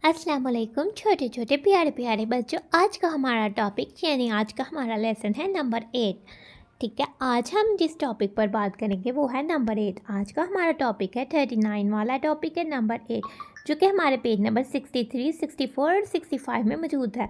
अस्सलाम वालेकुम छोटे छोटे प्यारे प्यारे बच्चों। आज का हमारा टॉपिक यानी आज का हमारा लेसन है नंबर 8। ठीक है, आज हम जिस टॉपिक पर बात करेंगे वो है नंबर 8। आज का हमारा टॉपिक है 39 वाला टॉपिक है नंबर 8, जो कि हमारे पेज नंबर 63, 64 और 65 में मौजूद है।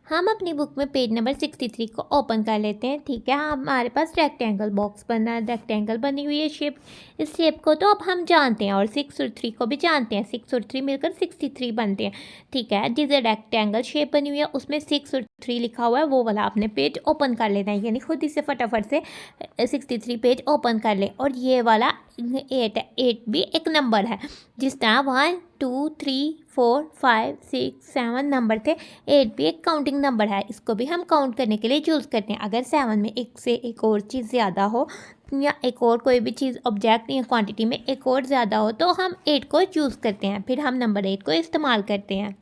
हम अपनी बुक में पेज नंबर 63 को ओपन कर लेते हैं। ठीक है, हमारे पास रेक्टेंगल बॉक्स बना है, रेक्टेंगल बनी हुई है शेप। इस शेप को तो अब हम जानते हैं और 6 और 3 को भी जानते हैं। 6 और 3 मिलकर 63 बनते हैं। ठीक है, जिस रेक्टेंगल शेप बनी हुई है उसमें 6 और 3 लिखा हुआ है, वो वाला आपने पेज ओपन कर लेना है, यानी खुद ही से फटाफट से 63 पेज ओपन कर ले। और ये वाला 8 है, 8 भी एक नंबर है। जिस तरह 1 2 3 4 5 6 7 नंबर थे, 8 भी एक काउंटिंग नंबर है। इसको भी हम काउंट करने के लिए यूज़ करते हैं। अगर 7 में एक से एक और चीज़ ज़्यादा हो या एक और कोई भी चीज़ ऑब्जेक्ट या क्वांटिटी में एक और ज़्यादा हो तो हम 8 को यूज़ करते हैं, फिर हम नंबर 8 को इस्तेमाल करते हैं।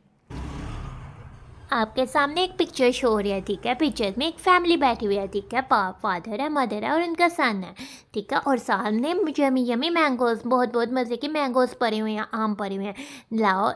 आपके सामने एक पिक्चर शो हो रही है। ठीक है, पिक्चर में एक फैमिली बैठी हुई है। ठीक है, फादर है, मदर है और उनका सन है। ठीक है, और सामने यमी यमी मैंगोज, बहुत बहुत मज़े के मैंगोज पड़े हुए हैं, आम पड़े हुए हैं।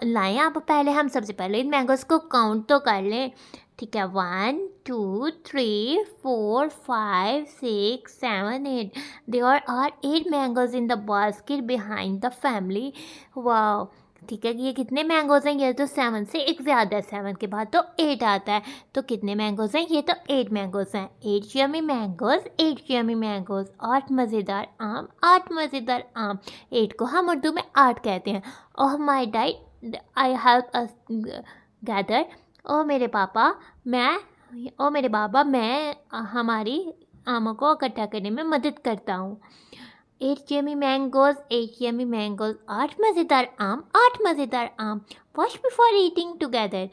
लाएँ आप पहले, हम सबसे पहले इन मैंगोज को काउंट तो कर लें। ठीक है, 1 2 3 4 5 6 7 8। There are 8 mangoes in the basket behind the family. वाह, ठीक है, कि ये कितने मैंगोज हैं? ये तो 7 से एक ज़्यादा है, 7 के बाद तो 8 आता है। तो कितने मैंगोज हैं? ये तो 8 मैंगोज हैं। 8 यमी मैंगोज, 8 यमी मैंगोज। 8 मज़ेदार आम, 8 मज़ेदार आम। 8 को हम उर्दू में 8 कहते हैं। Oh my diet I help us gather. ओ मेरे पापा मैं हमारी आमों को इकट्ठा करने में मदद करता हूँ। 8 यमी मैंगोज, 8 यमी मैंगोज। 8 मज़ेदार आम, 8 मज़ेदार आम। Wash before eating together.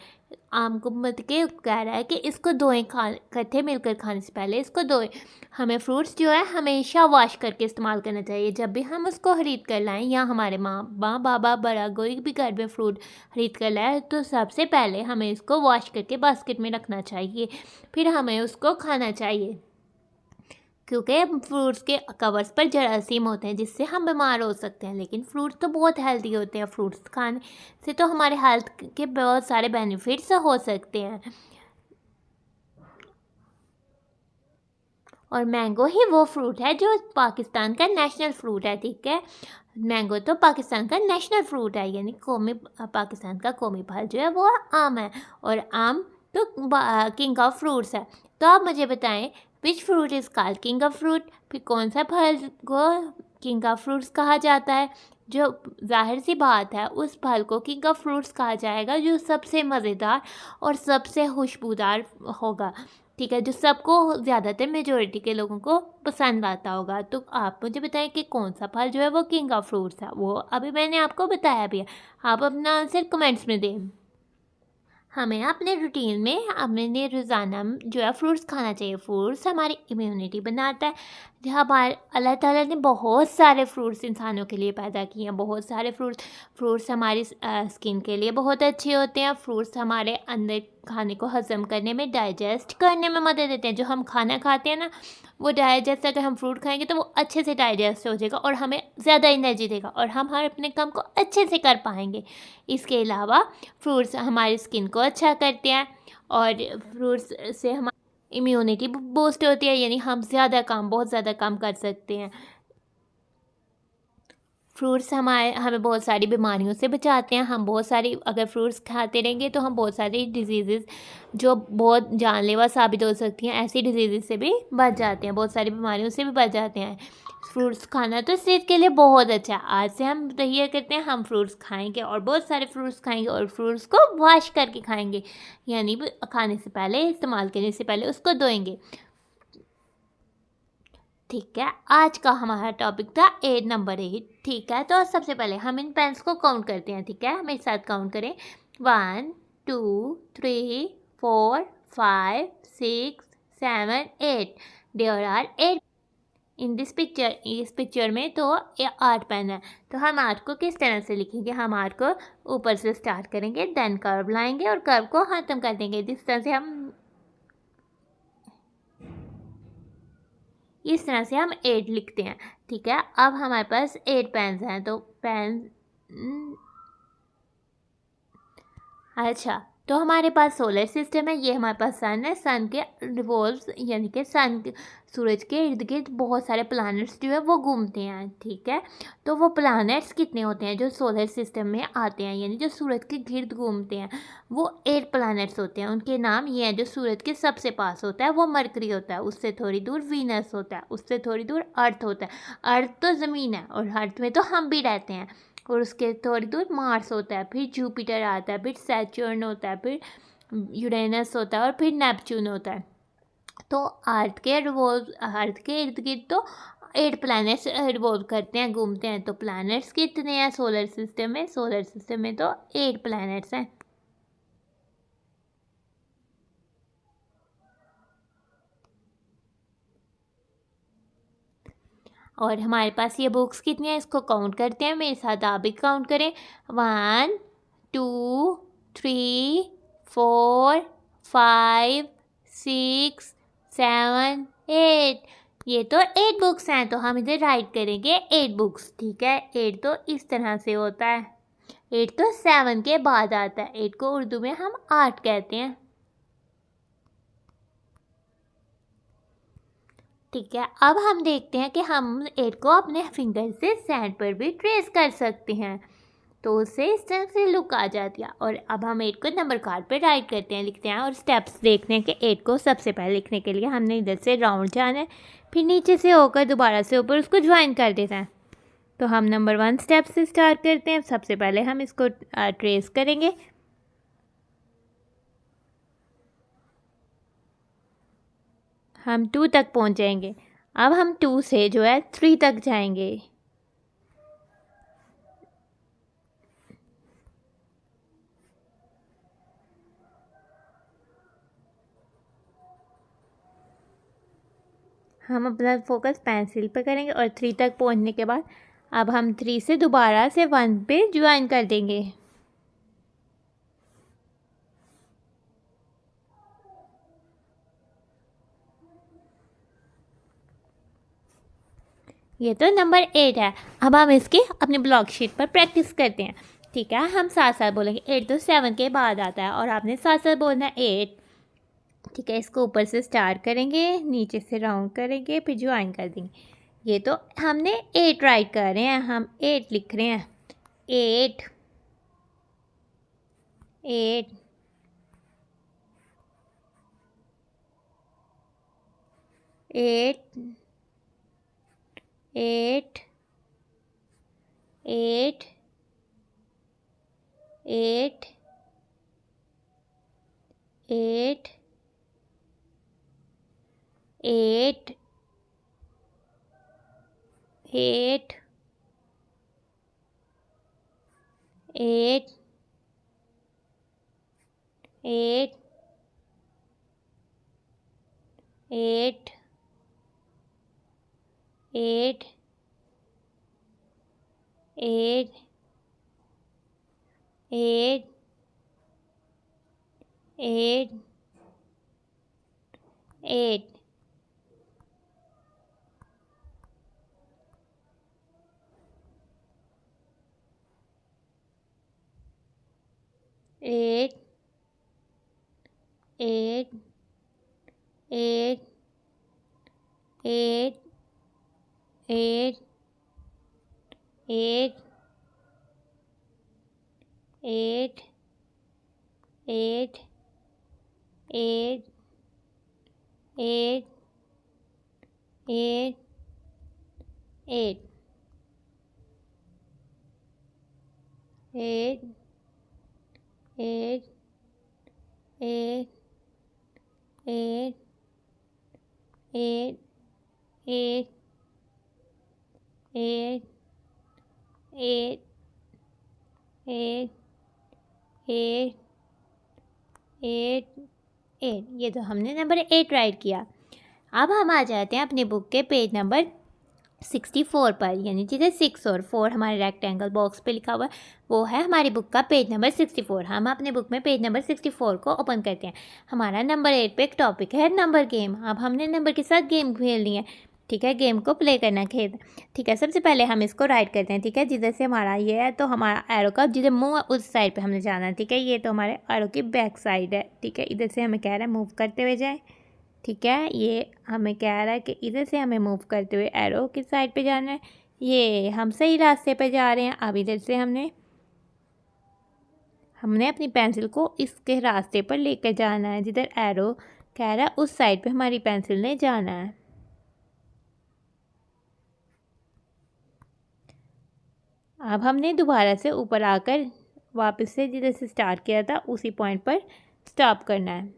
आम को मत के कह रहा है कि इसको धोएं, इकट्ठे मिलकर खाने से पहले इसको धोएं। हमें फ्रूट्स जो है हमेशा वॉश करके इस्तेमाल करना चाहिए। जब भी हम उसको खरीद कर लाएं या हमारे माँ बाबा बड़ा कोई भी घर में फ्रूट खरीद कर लाए तो सबसे पहले हमें इसको वॉश करके बास्केट में रखना चाहिए, फिर हमें उसको खाना चाहिए। क्योंकि फ्रूट्स के कवर्स पर जरासीम होते हैं जिससे हम बीमार हो सकते हैं, लेकिन फ्रूट्स तो बहुत हेल्दी होते हैं। फ्रूट्स खाने से तो हमारे हेल्थ के बहुत सारे बेनिफिट्स हो सकते हैं। और मैंगो ही वो फ्रूट है जो पाकिस्तान का नेशनल फ्रूट है। ठीक है, मैंगो तो पाकिस्तान का नेशनल फ्रूट है, यानी कौमी पाकिस्तान का कौमी फल जो है वो आम है। और आम तो किंग ऑफ फ्रूट्स है। तो आप मुझे बताएं which fruit is called king of fruit. फिर कौन सा फल को किंग ऑफ फ्रूट्स कहा जाता है? जो जाहिर सी बात है उस फल को किंग ऑफ फ्रूट्स कहा जाएगा जो सबसे मज़ेदार और सबसे खुशबूदार होगा। ठीक है, जो सबको ज़्यादातर मेजोरिटी के लोगों को पसंद आता होगा। तो आप मुझे बताएं कि कौन सा फल जो है वो किंग ऑफ फ्रूट्स है। वो अभी मैंने आपको बताया भी है, आप अपना आंसर कमेंट्स में दें। हमें अपने रूटीन में अपने रोज़ाना जो है फ्रूट्स खाना चाहिए। फ्रूट्स हमारी इम्यूनिटी बनाता है। जहाँ हमारे अल्लाह ताला ने बहुत सारे फ्रूट्स इंसानों के लिए पैदा किए हैं, बहुत सारे फ्रूट्स हमारी स्किन के लिए बहुत अच्छे होते हैं। फ्रूट्स हमारे अंदर खाने को हज़म करने में, डाइजेस्ट करने में मदद देते हैं। जो हम खाना खाते हैं ना, वो डाइजेस्ट, अगर हम फ्रूट खाएंगे तो वो अच्छे से डाइजेस्ट हो जाएगा और हमें ज़्यादा एनर्जी देगा और हम हर अपने काम को अच्छे से कर पाएंगे। इसके अलावा फ्रूट्स हमारी स्किन को अच्छा करते हैं और फ्रूट्स से हमारी इम्यूनिटी बूस्ट होती है, यानी हम बहुत ज़्यादा काम कर सकते हैं। फ्रूट्स हमें बहुत सारी बीमारियों से बचाते हैं। हम बहुत सारी अगर फ्रूट्स खाते रहेंगे तो हम बहुत सारी डिजीज़ जो बहुत जानलेवा साबित हो सकती हैं, ऐसी डिजीज़ से भी बच जाते हैं, बहुत सारी बीमारियों से भी बच जाते हैं। फ्रूट्स खाना तो सेहत के लिए बहुत अच्छा है। आज से हम तैयार करते हैं, हम फ्रूट्स खाएंगे और बहुत सारे फ्रूट्स खाएंगे और फ्रूट्स को वॉश करके खाएंगे, यानी खाने से पहले, इस्तेमाल करने से पहले उसको धोएंगे। ठीक है, आज का हमारा टॉपिक था नंबर 8। ठीक है, तो सबसे पहले हम इन पेन्स को काउंट करते हैं। ठीक है, मेरे साथ काउंट करें। 1 2 3 4 5 6 7 8। There are 8 in this picture. इस पिक्चर में तो 8 पेन है। तो हम 8 को किस तरह से लिखेंगे? हम 8 को ऊपर से स्टार्ट करेंगे, देन कर्व लाएंगे और कर्व को ख़त्म कर देंगे। जिस तरह से इस तरह से हम 8 लिखते हैं। ठीक है, अब हमारे पास 8 पेन्स हैं, तो पेन अच्छा, तो हमारे पास सोलर सिस्टम है, ये हमारे पास सन है। सन के रिवॉल्व यानी कि सन के सूरज के इर्द गिर्द बहुत सारे प्लैनेट्स जो है वो घूमते हैं, ठीक है। तो वो प्लैनेट्स कितने होते हैं जो सोलर सिस्टम में आते हैं, यानी जो सूरज के गिर्द घूमते हैं, वो 8 प्लैनेट्स होते हैं। उनके नाम ये हैं। जो सूरज के सबसे पास होता है वो मरकरी होता है, उससे थोड़ी दूर वीनस होता है, उससे थोड़ी दूर अर्थ होता है। अर्थ तो ज़मीन है और अर्थ में तो हम भी रहते हैं। और उसके थोड़ी दूर मार्स होता है, फिर जुपिटर आता है, फिर सैटर्न होता है, फिर यूरेनस होता है और फिर नेपच्यून होता है। तो अर्थ के इर्द गिर्द तो 8 प्लैनेट्स रिवॉल्व करते हैं, घूमते हैं। तो प्लैनेट्स कितने हैं सोलर सिस्टम में? सोलर सिस्टम में तो 8 प्लैनेट्स हैं। और हमारे पास ये बुक्स कितनी हैं इसको काउंट करते हैं। मेरे साथ आप भी काउंट करें। 1 2 3 4 5 6 7 8। ये तो 8 बुक्स हैं, तो हम इधर राइट करेंगे 8 बुक्स, ठीक है। 8 तो इस तरह से होता है। 8 तो 7 के बाद आता है। 8 को उर्दू में हम 8 कहते हैं, ठीक है। अब हम देखते हैं कि हम 8 को अपने फिंगर से सैंड पर भी ट्रेस कर सकते हैं, तो उससे इस तरह से लुक आ जाती है। और अब हम 8 को नंबर कार्ड पे राइट करते हैं, लिखते हैं और स्टेप्स देखते हैं कि 8 को सबसे पहले लिखने के लिए हमने इधर से राउंड जाना है, फिर नीचे से होकर दोबारा से ऊपर उसको ज्वाइन कर देता है। तो हम नंबर 1 स्टेप से स्टार्ट करते हैं। सबसे पहले हम इसको ट्रेस करेंगे। हम 2 तक पहुंच जाएंगे। अब हम 2 से जो है 3 तक जाएंगे। हम अपना फोकस पेंसिल पे करेंगे और 3 तक पहुंचने के बाद अब हम 3 से दोबारा से 1 पे ज्वाइन कर देंगे। ये तो नंबर 8 है। अब हम इसकी अपनी ब्लॉक शीट पर प्रैक्टिस करते हैं, ठीक है। हम साथ साथ बोलेंगे। 8 तो 7 के बाद आता है और आपने साथ साथ बोलना है 8, ठीक है। इसको ऊपर से स्टार्ट करेंगे, नीचे से राउंड करेंगे, फिर ज्वाइन कर देंगे। ये तो हमने 8 राइट कर रहे हैं, हम 8 लिख रहे हैं। 8 8 8 8 8 8 8 8 8 8 8 8 8 8 8 8 8 8 8 8 8 8 8 8 8 8 8 8 8 8 8 8 8 8 8 8 8 8 8 8 8। ये तो हमने नंबर 8 राइट किया। अब हम आ जाते हैं अपनी बुक के पेज नंबर 64 पर, यानी जिधर 6 और 4 हमारे रेक्टेंगल बॉक्स पे लिखा हुआ है, वो है हमारी बुक का पेज नंबर 64। हम अपने बुक में पेज नंबर 64 को ओपन करते हैं। हमारा नंबर 8 पे एक टॉपिक है नंबर गेम। अब हमने नंबर के साथ गेम खेलनी है। ठीक है, गेम को प्ले करना खेल। ठीक है, सबसे पहले हम इसको राइट करते हैं। ठीक है, जिधर से हमारा ये है तो हमारा एरो का जिधर मुंह है उस साइड पे हमने जाना है। ठीक है, ये तो हमारे एरो की बैक साइड है। ठीक है, इधर से हमें कह रहा है मूव करते हुए जाएं। ठीक है, ये हमें कह रहा है कि इधर से हमें मूव करते हुए एरो की साइड पे जाना है। ये हम सही रास्ते पे जा रहे हैं। अब इधर से हमने अपनी पेंसिल को इसके रास्ते पर लेकर जाना है, जिधर एरो कह रहा है उस साइड पे हमारी पेंसिल ने जाना है। अब हमने दोबारा से ऊपर आकर वापस से जिधर से स्टार्ट किया था उसी पॉइंट पर स्टॉप करना है।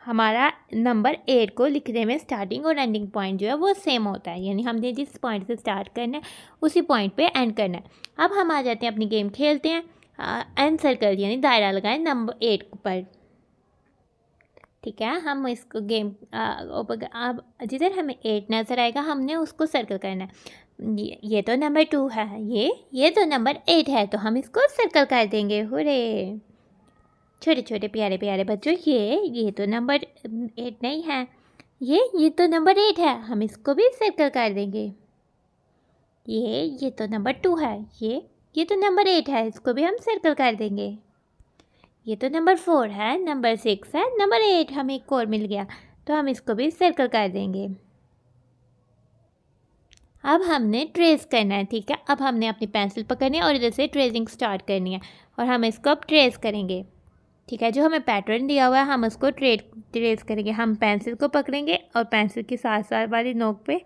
हमारा नंबर 8 को लिखने में स्टार्टिंग और एंडिंग पॉइंट जो है वो सेम होता है, यानी हमने जिस पॉइंट से स्टार्ट करना है उसी पॉइंट पे एंड करना है। अब हम आ जाते हैं अपनी गेम खेलते हैं। एंड सर्कल यानी दायरा लगाएं नंबर 8 पर। ठीक है, हम इसको गेम अब जिधर हमें 8 नज़र आएगा हमने उसको सर्कल करना है। ये तो नंबर 2 है, ये तो नंबर 8 है, तो हम इसको सर्कल कर देंगे। हुरे, छोटे छोटे प्यारे प्यारे बच्चों, ये तो नंबर 8 नहीं है, ये तो नंबर 8 है, हम इसको भी सर्कल कर देंगे। ये तो नंबर 2 है, ये तो नंबर 8 है, इसको भी हम सर्कल कर देंगे। ये तो नंबर 4 है, नंबर 6 है, नंबर 8 हमें एक और मिल गया, तो हम इसको भी सर्कल कर देंगे। अब हमने ट्रेस करना है। ठीक है, अब हमने अपनी पेंसिल पकड़नी है और इधर से ट्रेसिंग स्टार्ट करनी है और हम इसको अब ट्रेस करेंगे। ठीक है, जो हमें पैटर्न दिया हुआ है हम उसको ट्रेस करेंगे। हम पेंसिल को पकड़ेंगे और पेंसिल की साथ साथ वाली नोक पे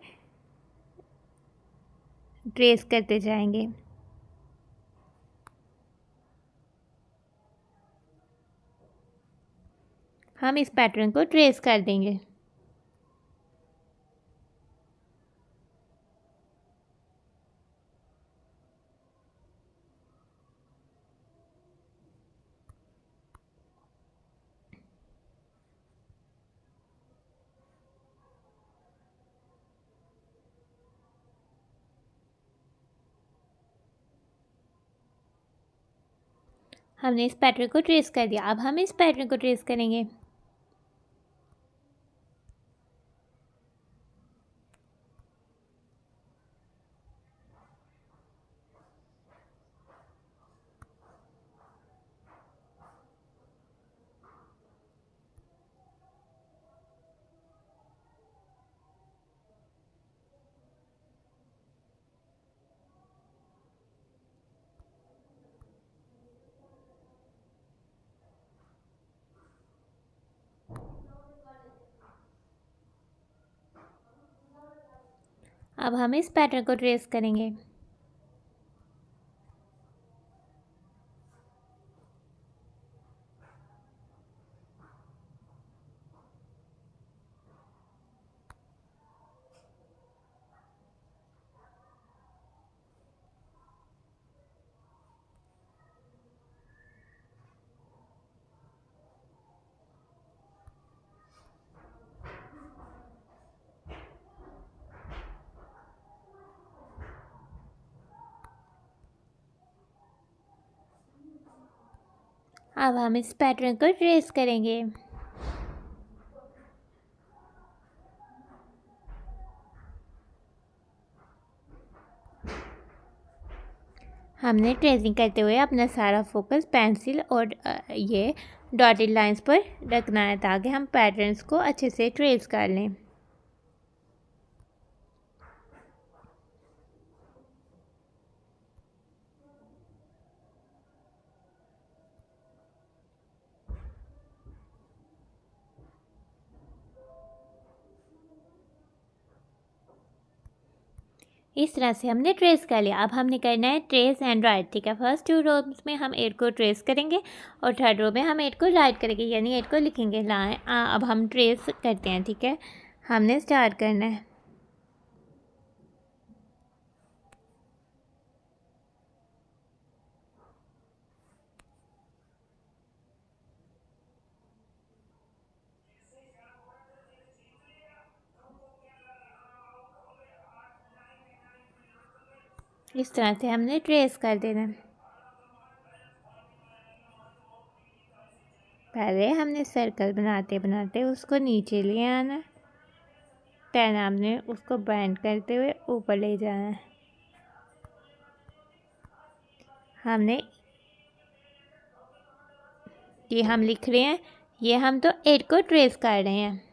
ट्रेस करते जाएंगे। हम इस पैटर्न को ट्रेस कर देंगे। हमने इस पैटर्न को ट्रेस कर दिया, अब हम इस पैटर्न को ट्रेस करेंगे। अब हम इस पैटर्न को ट्रेस करेंगे। अब हम इस पैटर्न को ट्रेस करेंगे। हमने ट्रेसिंग करते हुए अपना सारा फोकस पेंसिल और ये डॉटेड लाइंस पर रखना है ताकि हम पैटर्न्स को अच्छे से ट्रेस कर लें। इस तरह से हमने ट्रेस कर लिया। अब हमने करना है ट्रेस एंड राइट। ठीक है, फर्स्ट 2 रोज में हम 8 को ट्रेस करेंगे और थर्ड रो में हम 8 को राइट करेंगे, यानी 8 को लिखेंगे। अब हम ट्रेस करते हैं। ठीक है, हमने स्टार्ट करना है। इस तरह से हमने ट्रेस कर देना है। पहले हमने सर्कल बनाते बनाते उसको नीचे ले आना, 10 हमने उसको बेंड करते हुए ऊपर ले जाना है। हमने ये हम लिख रहे हैं, ये हम तो 8 को ट्रेस कर रहे हैं।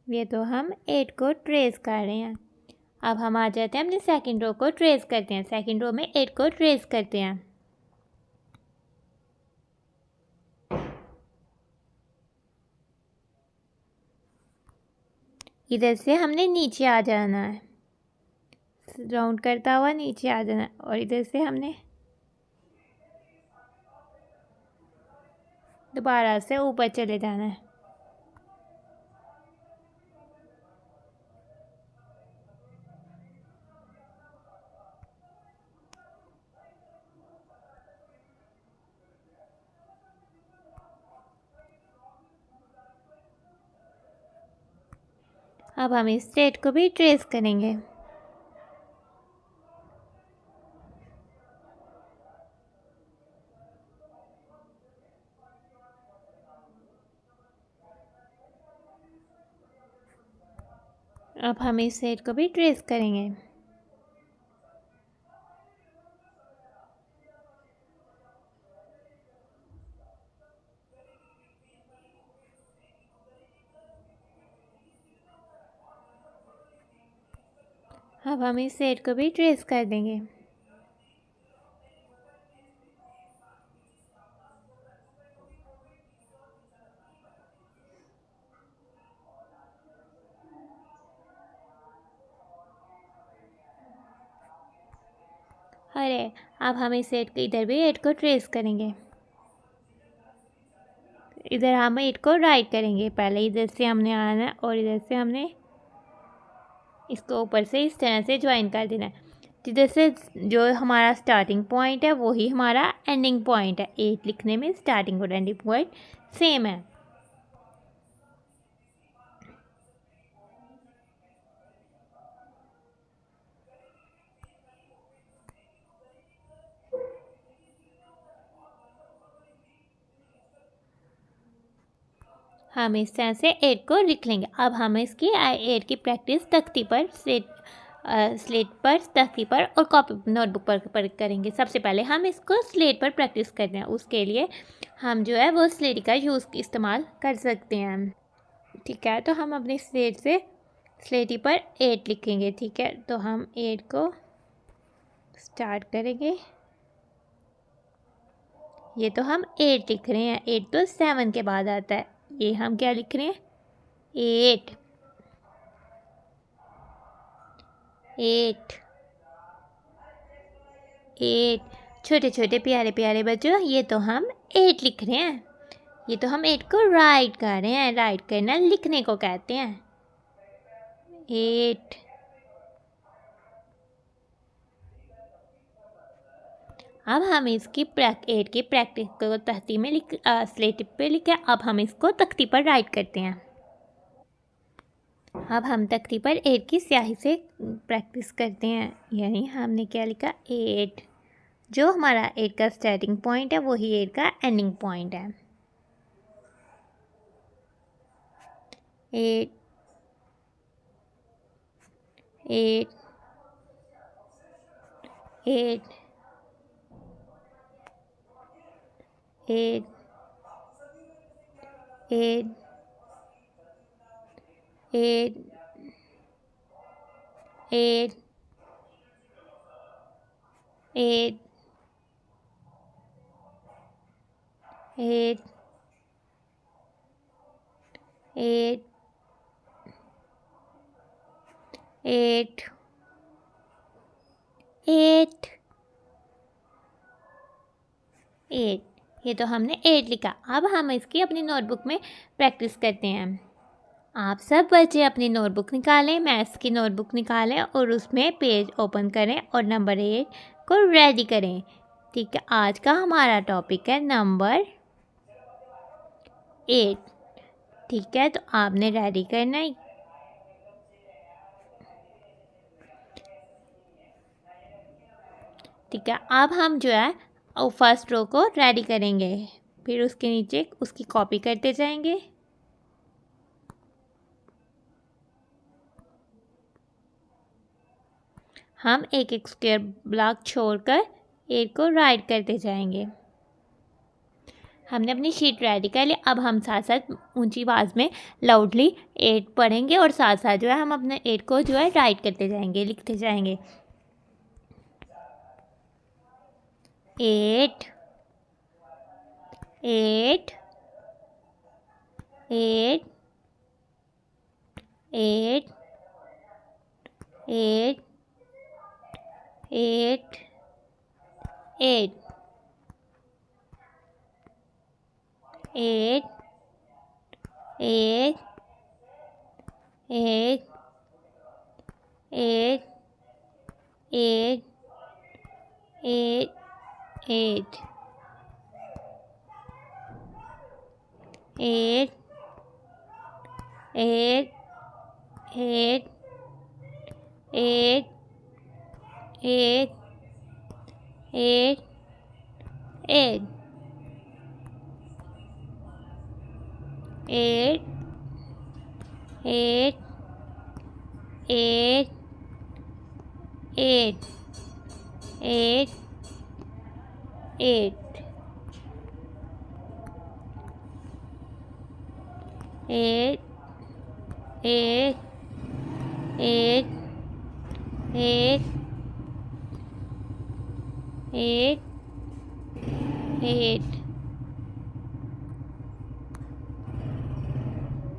ये तो हम 8 को ट्रेस कर रहे हैं। अब हम आ जाते हैं अपनी सेकंड रो को ट्रेस करते हैं। सेकंड रो में 8 को ट्रेस करते हैं। इधर से हमने नीचे आ जाना है, राउंड करता हुआ नीचे आ जाना है, और इधर से हमने दोबारा से ऊपर चले जाना है। अब हम इस स्ट्रेट को भी ट्रेस करेंगे। अब हम इस स्ट्रेट को भी ट्रेस करेंगे। अब हम इस सेट को भी ट्रेस कर देंगे। अरे अब हम इस सेट को इधर भी 8 को ट्रेस करेंगे। इधर हम 8 को राइट करेंगे। पहले इधर से हमने आना है और इधर से हमने इसको ऊपर से इस तरह से ज्वाइन कर देना है। जिधर से जो हमारा स्टार्टिंग पॉइंट है वही हमारा एंडिंग पॉइंट है। 8 लिखने में स्टार्टिंग और एंडिंग पॉइंट सेम है। हम इस तरह से 8 को लिख लेंगे। अब हम इसकी 8 की प्रैक्टिस तख्ती पर स्लेट पर, तख्ती पर और कॉपी नोटबुक पर करेंगे। सबसे पहले हम इसको स्लेट पर प्रैक्टिस करते हैं। उसके लिए हम जो है वो स्लेट का इस्तेमाल कर सकते हैं। ठीक है, तो हम अपनी स्लेटी पर 8 लिखेंगे। ठीक है, तो हम 8 को स्टार्ट करेंगे। ये तो हम 8 लिख रहे हैं। 8 तो 7 के बाद आता है। ये हम क्या लिख रहे हैं? 8 8 8। छोटे छोटे प्यारे प्यारे बच्चों, ये तो हम 8 लिख रहे हैं। ये तो हम 8 को राइट कर रहे हैं। राइट करना लिखने को कहते हैं। 8। अब हम इसकी 8 की प्रैक्टिस को तख्ती में स्लेट पे लिखे। अब हम इसको तख्ती पर राइट करते हैं। अब हम तख्ती पर 8 की स्याही से प्रैक्टिस करते हैं। यानी हमने क्या लिखा? 8। जो हमारा 8 का स्टार्टिंग पॉइंट है वही 8 का एंडिंग पॉइंट है। 8 8 8 8 8 8 8 8 8 8 8 8 8। ये तो हमने 8 लिखा। अब हम इसकी अपनी नोटबुक में प्रैक्टिस करते हैं। आप सब बच्चे अपनी नोटबुक निकालें, मैथ्स की नोटबुक निकालें और उसमें पेज ओपन करें और नंबर 8 को रेडी करें। ठीक है, आज का हमारा टॉपिक है नंबर 8। ठीक है, तो आपने रेडी करना है। ठीक है, अब हम जो है फर्स्ट रो को रेडी करेंगे, फिर उसके नीचे उसकी कॉपी करते जाएंगे। हम एक एक स्क्वायर ब्लॉक छोड़कर 8 को राइट करते जाएंगे। हमने अपनी शीट रेडी कर ली। अब हम साथ साथ ऊंची आवाज़ में लाउडली 8 पढ़ेंगे और साथ साथ जो है हम अपने 8 को जो है राइट करते जाएंगे, लिखते जाएंगे। 8 8 8 8 8 8 8 8 8 8 8 8 8 8 8 8 8 8 8 8 8 8 8 8 8 8 8 8 8 8 8 8 8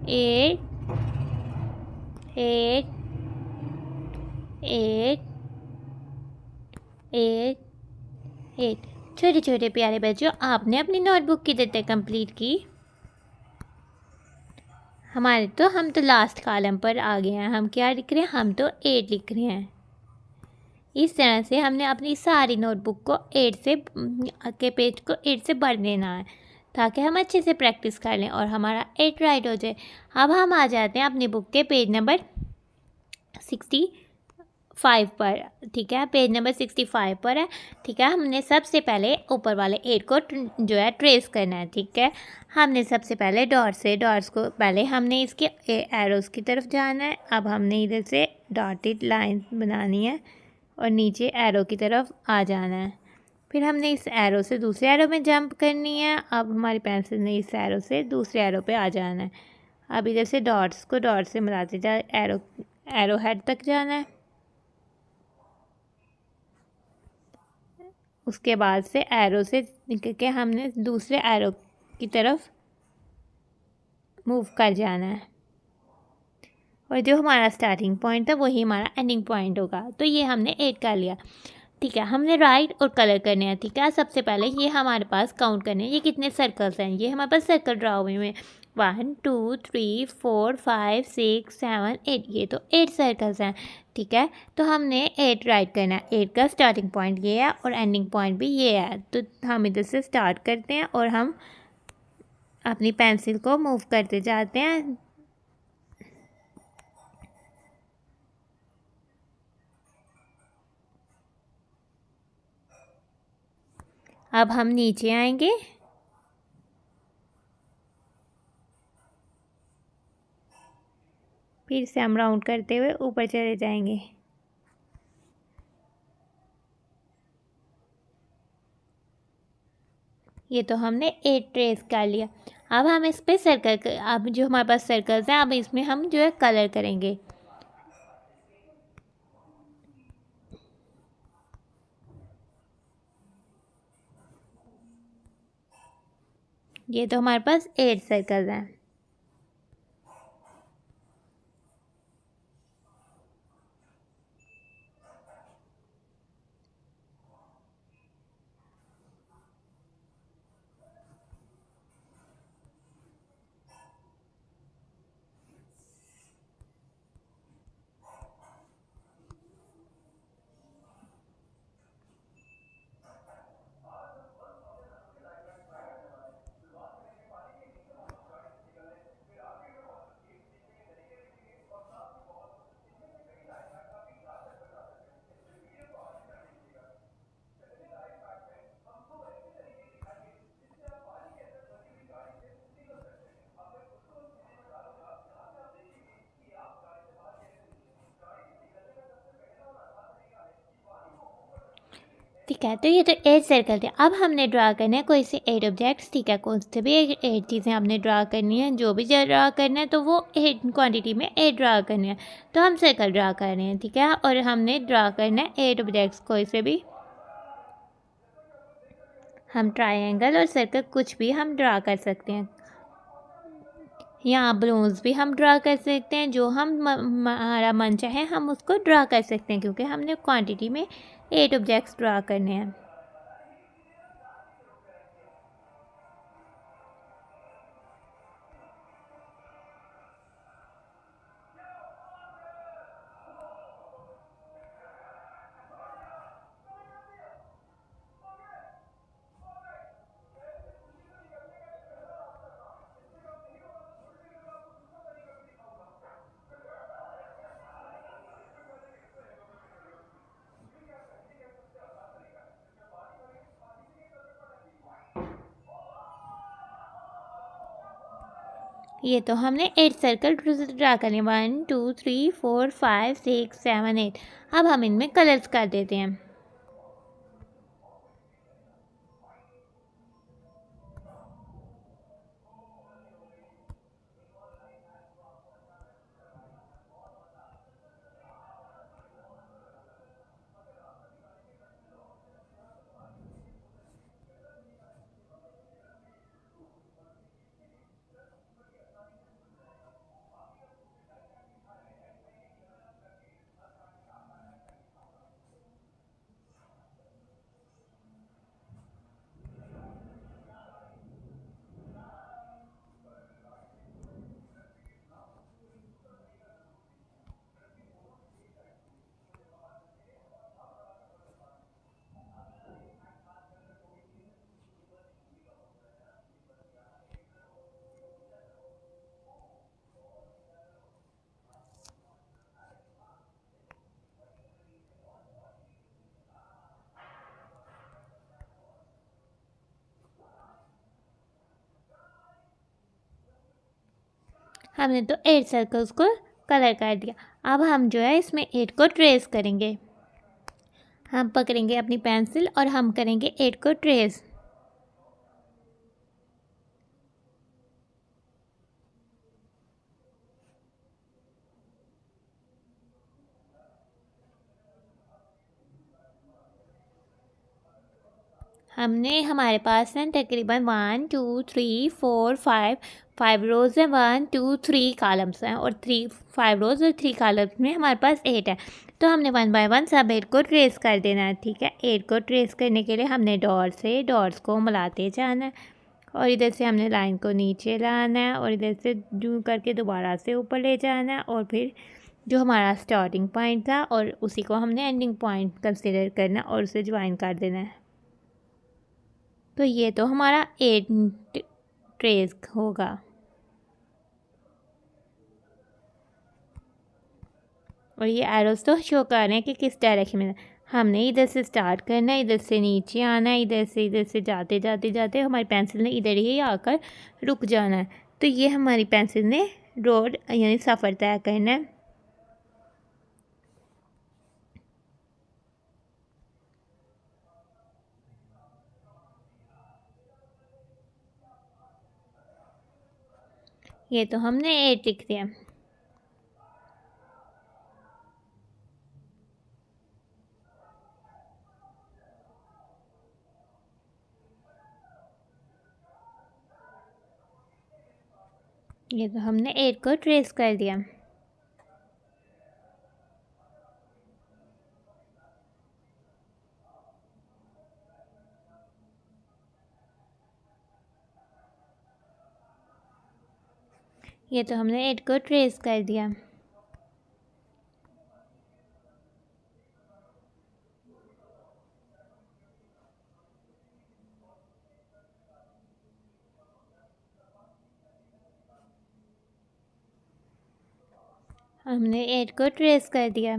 8 8 8 8 8। छोटे छोटे प्यारे बच्चों, आपने अपनी नोटबुक कितने तक कंप्लीट की? हम तो लास्ट कॉलम पर आ गए हैं। हम क्या लिख रहे हैं? हम तो 8 लिख रहे हैं। इस तरह से हमने अपनी सारी नोटबुक को 8 से के पेज को 8 से भर देना है, ताकि हम अच्छे से प्रैक्टिस कर लें और हमारा 8 राइट हो जाए। अब हम आ जाते हैं अपनी बुक के पेज नंबर 65 पर। ठीक है, पेज नंबर 65 पर है। ठीक है, हमने सबसे पहले ऊपर वाले 8 को जो है ट्रेस करना है। ठीक है, हमने सबसे पहले डॉट्स को पहले हमने इसके एरोज़ की तरफ जाना है। अब हमने इधर से डॉटेड लाइन बनानी है और नीचे एरो की तरफ आ जाना है। फिर हमने इस एरो से दूसरे एरो में जंप करनी है। अब हमारी पेंसिल ने इस एरो से दूसरे एरो पे आ जाना है। अब इधर से डॉट्स को डॉट से मिलाते जा एरो हेड तक जाना है। उसके बाद से एरो से निकल के हमने दूसरे एरो की तरफ मूव कर जाना है और जो हमारा स्टार्टिंग पॉइंट था वही हमारा एंडिंग पॉइंट होगा। तो ये हमने 8 कर लिया। ठीक है, हमने राइट और कलर करने हैं। ठीक है, सबसे पहले ये हमारे पास काउंट करने हैं, ये कितने सर्कल्स हैं। ये हमारे पास सर्कल ड्रा हुए हैं 1 2 3 4 5 6 7 8। ये तो 8 सर्कल्स हैं। ठीक है, तो हमने 8 राइट करना है। 8 का स्टार्टिंग पॉइंट ये है और एंडिंग पॉइंट भी ये है। तो हम इधर से स्टार्ट करते हैं और हम अपनी पेंसिल को मूव करते जाते हैं। अब हम नीचे आएंगे। फिर से हम राउंड करते हुए ऊपर चले जाएंगे। ये तो हमने 8 ट्रेस कर लिया। अब हम इस पे सर्कल, अब जो हमारे पास सर्कल्स हैं अब इसमें हम जो है कलर करेंगे। ये तो हमारे पास 8 सर्कल्स हैं। ठीक है, तो ये तो 8 सर्कल थे। अब हमने ड्रा करना है कोई से 8 ऑब्जेक्ट्स। ठीक है, कौन से भी 8 चीज़ें हमने ड्रा करनी है, जो भी ड्रा करना है तो वो 8 क्वांटिटी में 8 ड्रा करनी है। तो हम सर्कल ड्रा कर रहे हैं, ठीक है, और हमने ड्रा करना है 8 ऑब्जेक्ट्स कोई से भी। हम ट्रायंगल और सर्कल कुछ भी हम ड्रा कर सकते हैं। यहाँ बलून्स भी हम ड्रा कर सकते हैं, जो हमारा मन चाहे हम उसको ड्रा कर सकते हैं, क्योंकि हमने क्वांटिटी में 8 ऑब्जेक्ट्स ड्रा करने हैं। ये तो हमने 8 सर्कल ड्रा करने, 1 2 3 4 5 6 7 8। अब हम इनमें कलर्स कर देते हैं। हमने तो 8 सर्कल्स को कलर कर दिया। अब हम जो है इसमें 8 को ट्रेस करेंगे। हम पकड़ेंगे अपनी पेंसिल और हम करेंगे 8 को ट्रेस। हमने हमारे पास है तकरीबन 1 2 3 4 5 रोज़ है, 1 2 3 कॉलम्स हैं, और 5 रोज़ और 3 कॉलम्स में हमारे पास 8 है। तो हमने 1 बाय 1 सब 8 को ट्रेस कर देना है। ठीक है, 8 को ट्रेस करने के लिए हमने डॉट से डॉट्स को मिलाते जाना है, और इधर से हमने लाइन को नीचे लाना है, और इधर से जूम करके दोबारा से ऊपर ले जाना है, और फिर जो हमारा स्टार्टिंग पॉइंट था और उसी को हमने एंडिंग पॉइंट कंसिडर करना और उसे ज्वाइन कर देना है। तो ये तो हमारा 8 ट्रेस होगा। और ये एरोस तो शो कर रहे हैं कि किस डायरेक्शन में हमने इधर से स्टार्ट करना है, इधर से नीचे आना है, इधर से जाते जाते जाते हमारी पेंसिल ने इधर ही आकर रुक जाना है। तो ये हमारी पेंसिल ने रोड यानी सफ़र तय करना है। ये तो हमने 8 लिख दिया। ये तो हमने 8 को ट्रेस कर दिया। ये तो हमने 8 को ट्रेस कर दिया। हमने 8 को ट्रेस कर दिया।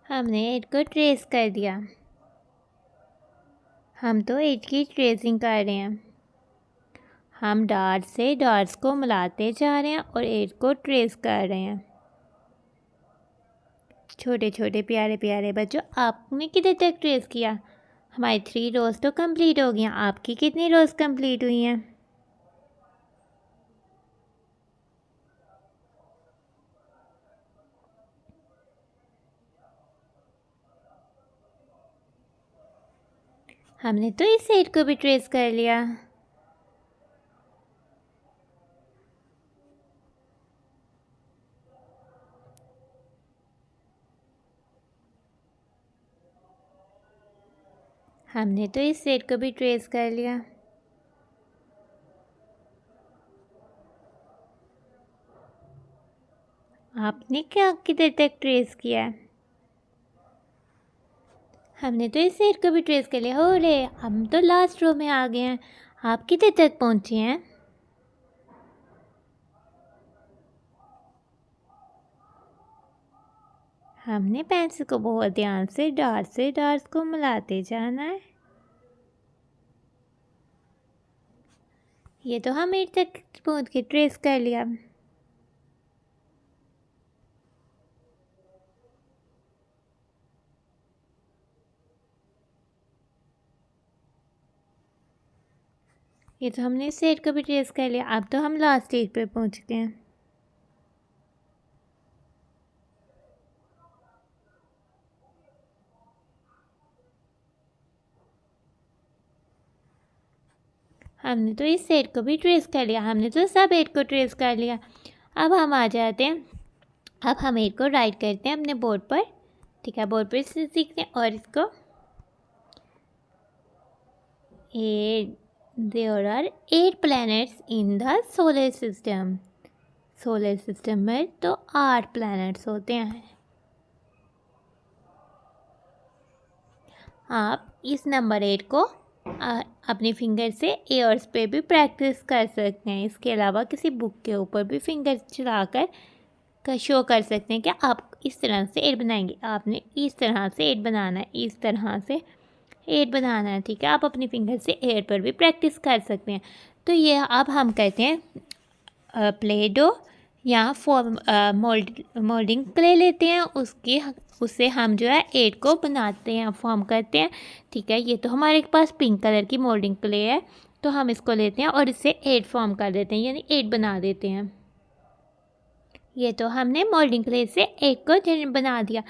हमने 8 को ट्रेस कर दिया। हम तो एट की ट्रेसिंग कर रहे हैं। हम डॉट से डॉट्स को मिलाते जा रहे हैं और एट को ट्रेस कर रहे हैं। छोटे छोटे प्यारे प्यारे बच्चों, आपने कितने तक ट्रेस किया? हमारी 3 रोज़ तो कंप्लीट हो गई हैं। आपकी कितनी रोज़ कंप्लीट हुई हैं? हमने तो इस सेट को भी ट्रेस कर लिया। हमने तो इस सेट को भी ट्रेस कर लिया। आपने क्या कितने तक ट्रेस किया? हमने तो इस सेट को भी ट्रेस कर लिया। हो रे, हम तो लास्ट रो में आ गए हैं। आप कितने तक पहुंचे हैं? हमने पेंसिल को बहुत ध्यान से डॉट्स को मिलाते जाना है। ये तो हम 8 तक पहुंच के ट्रेस कर लिया। ये तो हमने इस सेट को भी ट्रेस कर लिया। अब तो हम लास्ट स्टेज पे पहुंच गए हैं। हमने तो इस सेट को भी ट्रेस कर लिया। हमने तो सब 8 को ट्रेस कर लिया। अब हम आ जाते हैं। अब हम 8 को राइट करते हैं अपने बोर्ड पर। ठीक है, बोर्ड पर इसे सीखते हैं और इसको there are 8 planets in the solar system. Solar system में तो 8 प्लैनेट्स होते हैं। आप इस नंबर 8 को अपने फिंगर से एयर्स पे भी प्रैक्टिस कर सकते हैं। इसके अलावा किसी बुक के ऊपर भी फिंगर चलाकर शो कर सकते हैं कि आप इस तरह से 8 बनाएंगे। आपने इस तरह से 8 बनाना है, इस तरह से 8 बनाना है। ठीक है, आप अपनी फिंगर से 8 पर भी प्रैक्टिस कर सकते हैं। तो ये अब हम कहते हैं प्ले डो या फॉर्म मोल्डिंग क्ले लेते हैं। उससे हम जो है 8 को बनाते हैं, फॉर्म करते हैं। ठीक है, ये तो हमारे पास पिंक कलर की मोल्डिंग क्ले है, तो हम इसको लेते हैं और इससे 8 फॉर्म कर देते हैं, यानी 8 बना देते हैं। ये तो हमने मोल्डिंग क्ले से 8 को बना दिया।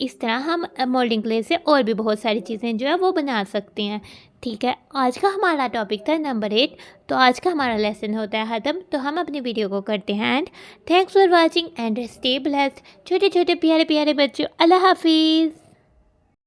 इस तरह हम मोल्डिंग क्ले से और भी बहुत सारी चीज़ें जो है वो बना सकते हैं। ठीक है, आज का हमारा टॉपिक था नंबर 8। तो आज का हमारा लेसन होता है ख़त्म। तो हम अपनी वीडियो को करते हैं and thanks for watching and stay blessed. छोटे छोटे प्यारे प्यारे बच्चों, अल्लाह हाफिज़।